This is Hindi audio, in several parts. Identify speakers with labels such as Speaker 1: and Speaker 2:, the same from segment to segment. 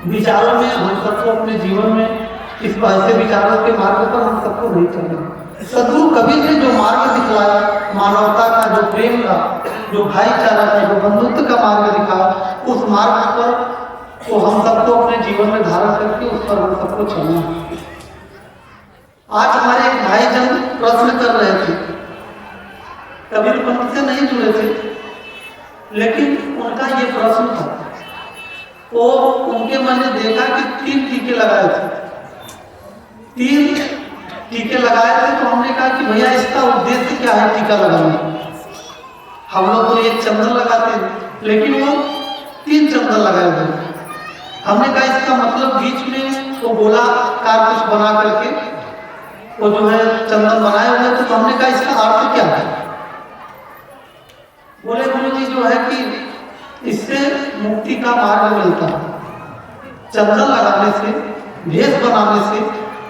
Speaker 1: विचारों में हम सबको अपने जीवन में इस ऐसे विचारों के मार्ग पर हम सबको नहीं चलना। सदगुरु कबीर ने जो मार्ग दिखलाया, मानवता का, जो प्रेम का, जो भाईचारा का, जो बंधुत्व का मार्ग दिखाया, उस मार्ग पर तो हम सबको अपने जीवन में धारण करके उस पर हम सबको चलना। आज हमारे एक भाईजन प्रश्न कर रहे थे, कबीर पंथ से नहीं जुड़े थे, लेकिन उनका ये प्रश्न था। वो उनके मैंने देखा कि 3 टीके लगाए थे, 3 टीके लगाए थे। तो हमने कहा कि भैया इसका उद्देश्य क्या है टीका लगाने? हम लोग तो एक चंदन लगाते हैं, लेकिन वो 3 चंदन लगाए हुए। हमने कहा इसका मतलब बीच में वो गोलाकार कुछ बना करके वो जो है चंदन बनाए हुए। तो हमने कहा इसका अर्थ क्या है? बोले गुरु जी जो है कि इससे मुक्ति का मार्ग मिलता है, चंदन लगाने से, भेष बनाने से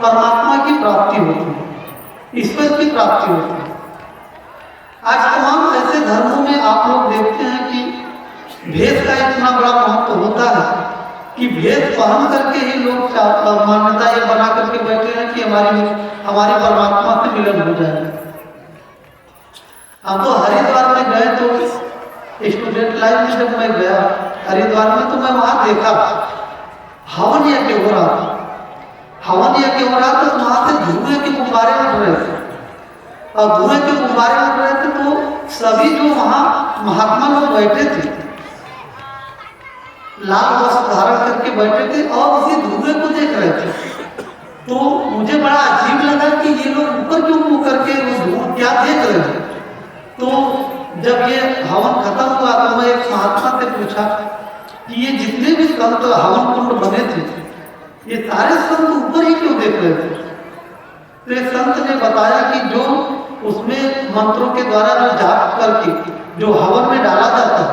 Speaker 1: परमात्मा की प्राप्ति होती है, ईश्वर की प्राप्ति होती है। आज तमाम ऐसे धर्मों में आप लोग देखते हैं कि भेष का इतना बड़ा महत्व होता है कि भेष पहन करके ही लोग मान्यता ये बना करके बैठे हैं कि हमारे परमात्मा से मिलन हो जाए। हम तो हरिद्वार में गए तो स्टूडेंट लाइफ में जब मैं गया हरिद्वार में, तो मैं वहां देखा हवन यज्ञ हो रहा था। हवन यज्ञ हो रहा था तो वहां से धुएं के गुब्बारे उड़ रहे थे, और धुएं के गुब्बारे उड़ रहे थे तो सभी जो वहां महात्मा लोग बैठे थे लाल वस्त्र धारण करके बैठे थे और उसी धुएं को देख रहे थे। तो मुझे बड़ा अजीब लगा कि ये लोग ऊपर क्यों मुंह करके वो धुआं क्या देख रहे हैं। तो जब ये हवन खत्म हुआ तो मैं एक महात्मा से पूछा कि ये जितने भी संत हवन कुंड बने थे, ये सारे संत ऊपर ही क्यों देख रहे थे? तो एक संत ने बताया कि जो उसमें मंत्रों के द्वारा जो जाप करके जो हवन में डाला जाता है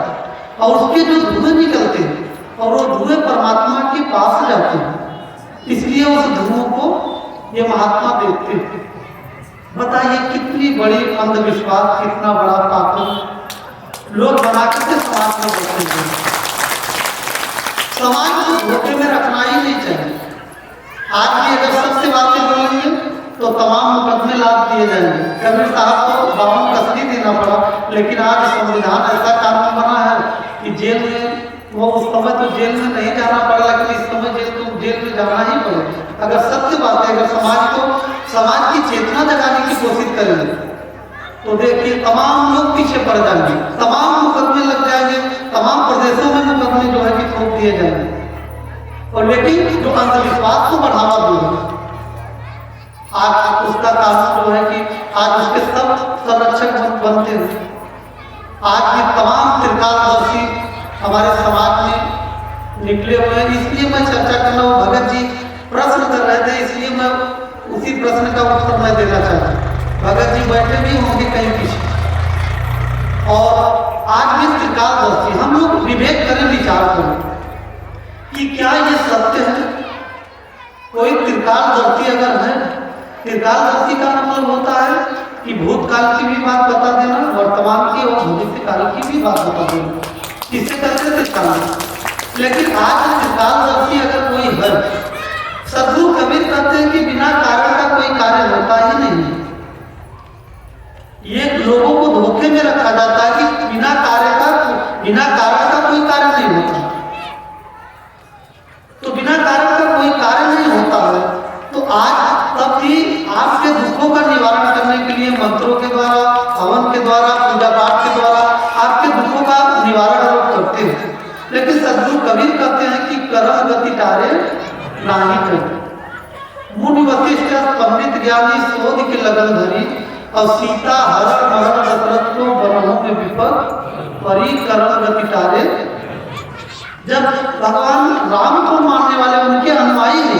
Speaker 1: और उसके जो धुएं निकलते हैं और वो धुएं परमात्मा के पास जाते हैं, इसलिए उस धुओं को ये महात्मा देखते हैं। बताइए कितनी बड़ी अंधविश्वास, कितना बड़ा पाप लोग बना करके समाज में बैठे हैं। समाज को धोखे में रखना ही नहीं चाहिए। आज भी अगर सबसे बातें बोलेंगे तो तमाम मुकदमे लाद दिए जाएंगे। कबीर साहब को 52 कस्ती देना पड़ा, लेकिन आज संविधान ऐसा कानून बना है कि जेल में, वो उस समय तो जेल में नहीं जाना पड़ा, लेकिन इस समय जेल में जाना ही पड़ेगा। अगर सत्य बात है, अगर समाज की चेतना जगाने की कोशिश करेंगे तो देखिए तमाम लोग पीछे पड़ जाएंगे, तमाम मुकदमे लग जाएंगे, तमाम प्रदेशों में मुकदमे जो है कि थोप दिए जाएंगे। और लेकिन जो अंधविश्वास को बढ़ावा देंगे, आज उसका कानून जो है कि आज उसके सब संरक्षक बनते हैं। आज भी तमाम त्रिकालदर्शी हमारे समाज में निकले हुए हैं। इसलिए मैं चर्चा करना, वो भगत जी प्रश्न कर रहे थे, इसलिए मैं उसी प्रश्न का उत्तर मैं देना चाहता हूँ। भगत जी बैठे भी होंगे कहीं पीछे। और आज भी त्रिकालदर्शी हम लोग विवेक करें, विचार करें कि क्या ये सत्य है? कोई त्रिकालदर्शी अगर है, त्रिकालदर्शी का मतलब होता है कि भूतकाल की भी बात बता देना, वर्तमान की और भविष्य काल की भी बात बता देना, इसे करते त्रिकालदर्शी। लेकिन आज त्रिकालदर्शी अगर कोई है, सदगुरु कबीर कहते हैं कि बिना कारण का कोई कार्य होता ही नहीं। ये लोगों को धोखे में रखा जाता है कि बिना कारण का कोई कार्य नहीं होता। तो बिना कारण का कोई कार्य नहीं होता है, तो आज तब भी आपके दुखों का निवारण करने के लिए मंत्रों के द्वारा, हवन के द्वारा, पूजा पाठ के द्वारा आपके दुखों का निवारण लोग करते हैं। लेकिन सदगुरु कबीर कहते हैं कि कर्म गति टारे नाही कर। मुनि वशिष्ठ पंडित ज्ञानी शोध के लगन धरी, और सीता हरण मरण दशरथ को बनों में विपद परी कर्म गति टारे। जब भगवान राम को मानने वाले उनके अनुयायी ने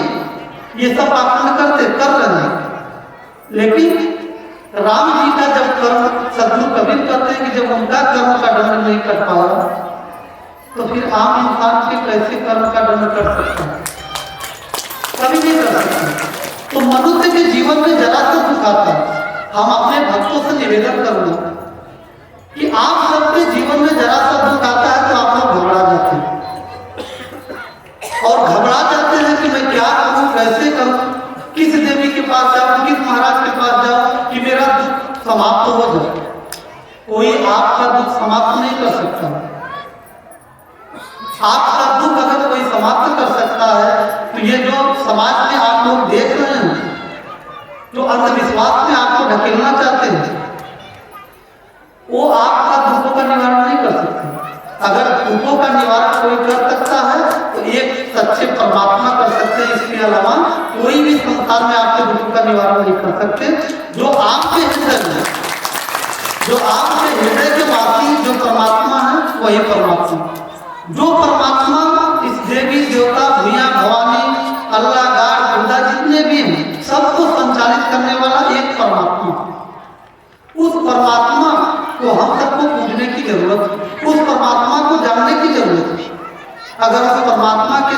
Speaker 1: ये सब पाखंड कर रहे हैं, लेकिन राम जी का जब कर्म, सदगुरु कबीर कहते हैं कि जब उनका कर्म का दंड नहीं कर पाया, तो फिर आम इंसान के कैसे कर्म का दंड कर सकता है? कभी नहीं कर सकते। तो मनुष्य के जीवन में जरा सा दुख आता है। हम अपने भक्तों से निवेदन करूंगा कि आप सबके जीवन में जरा सा दुख आता है तो आप लोग घबरा जाते हैं और घबरा जाते हैं कि मैं क्या करूं, कैसे करूं, किस देवी के पास जाऊं, किस महाराज के पास जाऊं कि मेरा दुख समाप्त हो जाए। कोई आपका दुख समाप्त नहीं कर सकता। आपका दुख अगर कोई समाप्त कर सकता है तो ये जो समाज में आप लोग देख रहे हैं, जो अंधविश्वास में आपको ढकेलना चाहते हैं, वो आपका दुखों का निवारण नहीं कर सकते। अगर दुखों का निवारण कोई कर सकता है तो एक सच्चे परमात्मा कर सकते हैं। इसके अलावा कोई भी संसार में आपके दुखों का निवारण नहीं कर सकते। जो आपके हृदय में, जो आपके हृदय के वासी जो परमात्मा है, वही परमात्मा। जो परमात्मा इस देवी देवता भैया भवानी अल्लाह गाड बुद्धा जितने भी हैं, सबको संचालित करने वाला एक परमात्मा। उस परमात्मा को हम सबको पूजने की जरूरत है, उस परमात्मा को जानने की जरूरत है। अगर उस परमात्मा के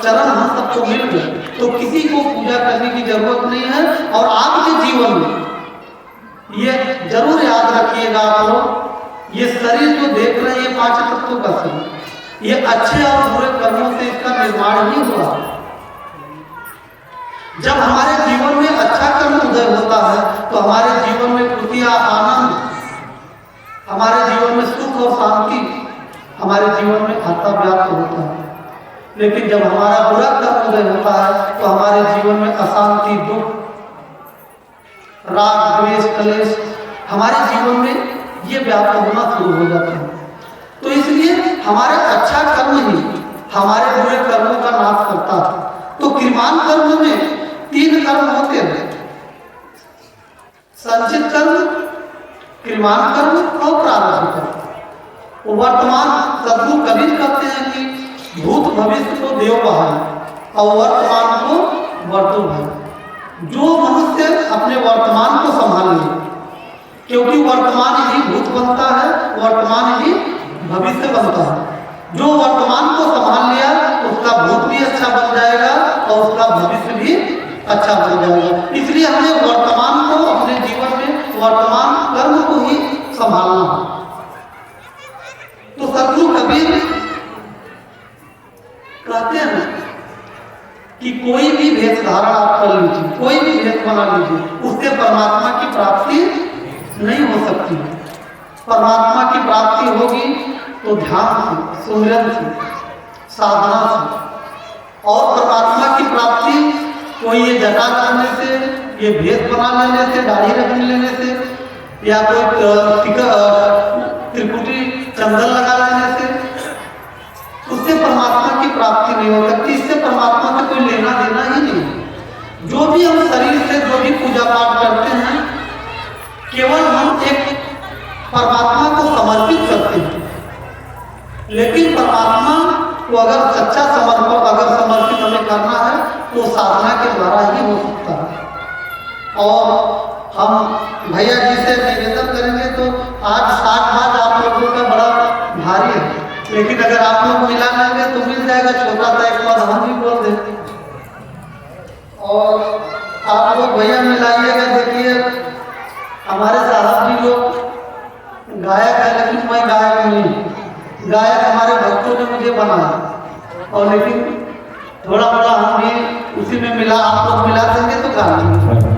Speaker 1: चरण हम सबको मिल गए तो किसी को पूजा करने की जरूरत नहीं है। और आपके जीवन में ये जरूर याद रखिएगा आप लोग, ये शरीर जो देख रहे हैं, ये 5 तत्वों का शरीर, ये अच्छे और बुरे कर्मों से इसका निर्माण ही हुआ। जब हमारे जीवन में अच्छा कर्म उदय होता है तो हमारे जीवन में खुशियां, आनंद, हमारे जीवन में सुख और शांति हमारे जीवन में आता व्याप्त होता है। लेकिन जब हमारा बुरा कर्म उदय होता है तो हमारे जीवन में अशांति, दुख, राग, द्वेष, कलेश हमारे जीवन में ये व्याप्त होना शुरू हो जाता है। तो इसलिए हमारा अच्छा कर्म ही हमारे बुरे कर्मों का नाश करता है। तो क्रियामान कर्म में 3 कर्म होते हैं: संचित कर्म, क्रियामान कर्म और प्रारब्ध कर्म। वर्तमान सदगुरु कबीर कहते हैं कि भूत भविष्य को देव बहाए और वर्तमान को वर्तु भाई। जो मनुष्य अपने वर्तमान को संभाल ले, क्योंकि वर्तमान ही भूत बनता है, वर्तमान ही भविष्य बनता है। जो वर्तमान को संभाल लिया उसका भूत भी अच्छा बन जाएगा और उसका भविष्य भी अच्छा बन जाएगा। इसलिए हमें वर्तमान को, अपने जीवन में वर्तमान कर्म को ही संभालना है। तो सदगुरु कबीर कहते हैं कि कोई भी भेष धारण आप कर लीजिए, कोई भी भेष बना लीजिए, उससे परमात्मा की प्राप्ति नहीं हो सकती है। परमात्मा की प्राप्ति होगी तो ध्यान से, सुमिरन से, साधना से। और परमात्मा की प्राप्ति कोई ये जटा करने से, ये भेष बना लेने से, दाढ़ी रख लेने से, या कोई त्रिपुटी चंदन लगा लेने से, उससे परमात्मा की प्राप्ति नहीं हो सकती। इससे परमात्मा से कोई लेना देना ही नहीं। जो भी हम शरीर से जो भी पूजा पाठ करते हैं, केवल हम एक परमात्मा को समर्पित करते हैं। लेकिन परमात्मा को अगर सच्चा समर्पित हमें करना है तो साधना के द्वारा ही हो सकता है। और हम भैया जी से निवेदन करेंगे तो आज 60 बात आप लोगों का बड़ा भारी है, लेकिन अगर आप लोग मिला लेंगे तो मिल जाएगा। छोटा सा एक बार हम भी बोल देंगे और आप लोग भैया मिलाइएगा। देखिए हमारे साहब जी लोग गायक है, लेकिन मैं गायक नहीं। गायक हमारे भक्तों ने मुझे बनाया, और लेकिन थोड़ा बड़ा हम भी उसी में मिला। आप लोग मिला देंगे तो गा लेंगे।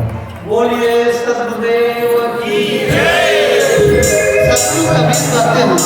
Speaker 1: बोलिए सतगुरुदेव की जय। सतगुरु कबीर कहते हैं